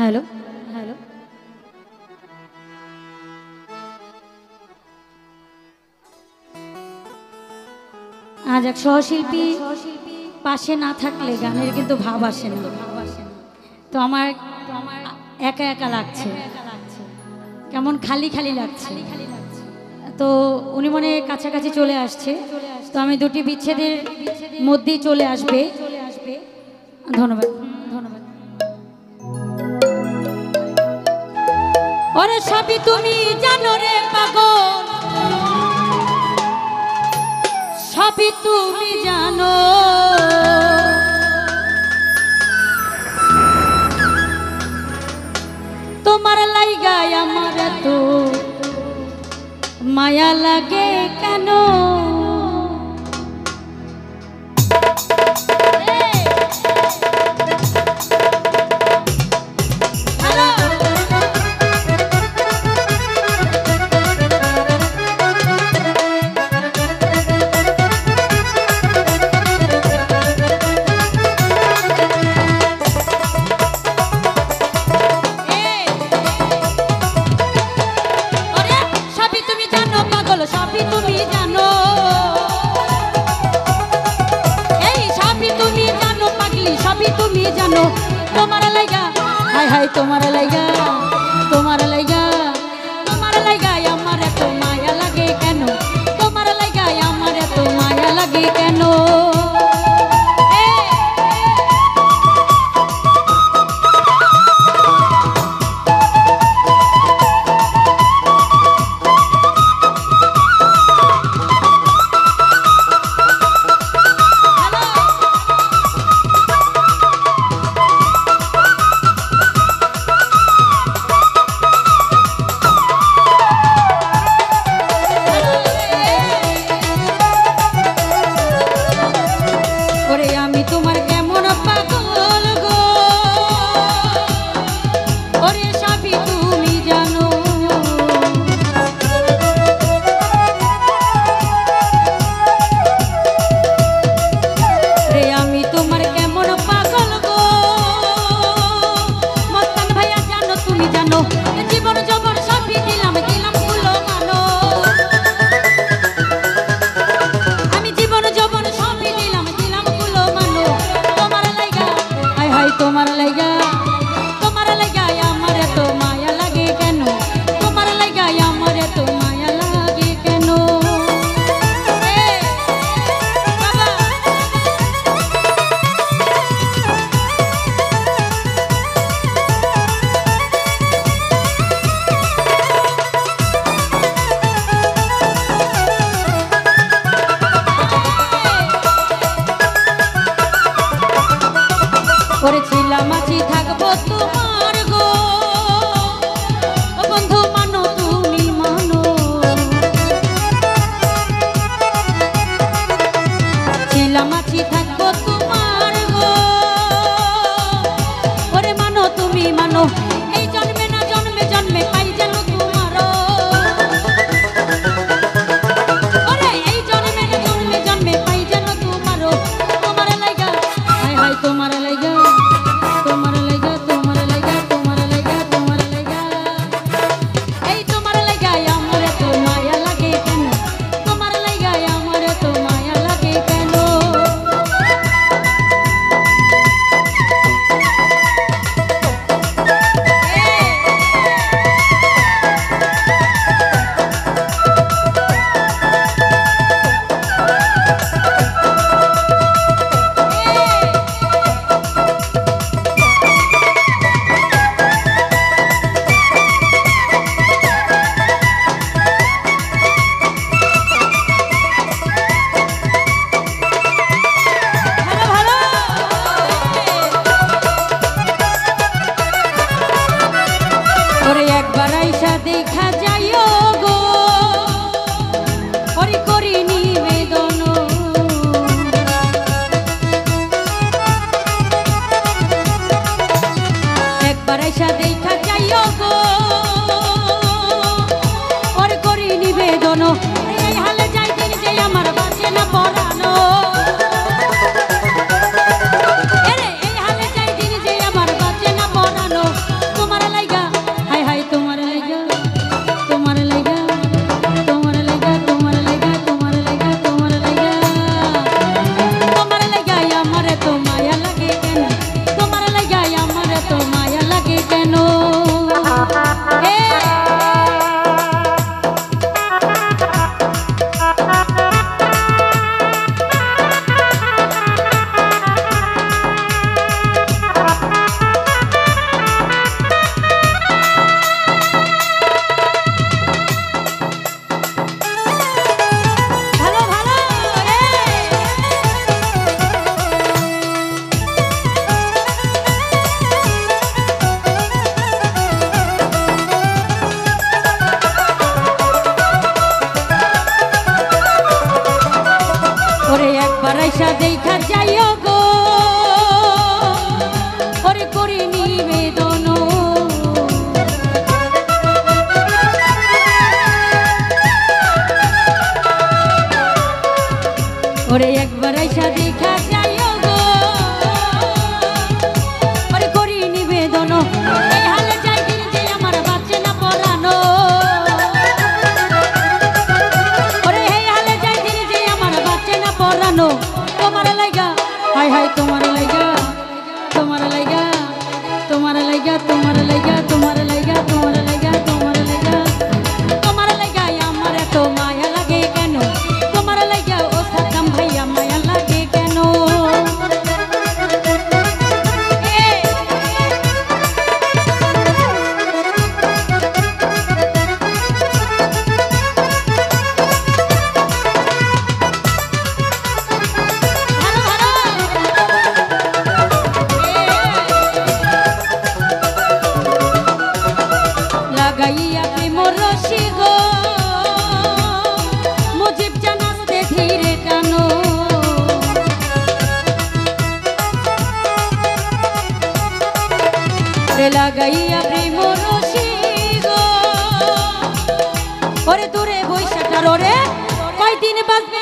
Hello hello আজ এক সহশিল্পী পাশে না থাকলে গানের কিন্তু ভাব আসে না। তো আমার একা একা লাগছে, কেমন খালি খালি লাগছে। তো উনি মনে কাছাকাছি চলে আসছে, তো আমি দুটি বিচ্ছেদের মধ্যেই চলে আসবে। ধন্যবাদ ধন্যবাদ। ওরে সবই তুমি জানো রে পাগল, সবই তুমি জানো। তোমার লাইগায় আমার এত মায়া লাগে কেন? সবই তুমি জানো, এই সবই তুমি জানো পাগলি, সবই তুমি জানো। তোমার লাইগা হাই হাই, তোমার লাইগা, তোমার লাইগা, তোমার লাইগায় আমার এত মায়া লাগে কেন? তোমার লাইগায় আমার এত মায়া লাগে কেন? দেখা যাইও গো ওরে করি নিবেদন ওরে একবার আইসা দেখা যাইও গো ওরে করি নিবেদন এই হালে যাই দিন যে আমার বাঁচে না পরানো ওরে এই হালে যাই দিন যে আমার বাঁচে না পরানো তোমার লাইগা হাই হাই তোমার লাইগা তোমার লাইগা তোমার লাইগা তোমার লাইগা তোমার লাইগা তোমার লাইগা তোমার লাইগা তোমার লাইগা আমার এত মায়া লাগে কেন তোমার লাইগা ও সালাম ভাইয়া মায়া লাগে কেন লাগাইয়া প্রেম রশি গো মুজিব জানাতে ধীরে টানো লাগাইয়া প্রেম রশি গো ওরে দূরে বৈশাখার ওরে কয়দিন বাজবে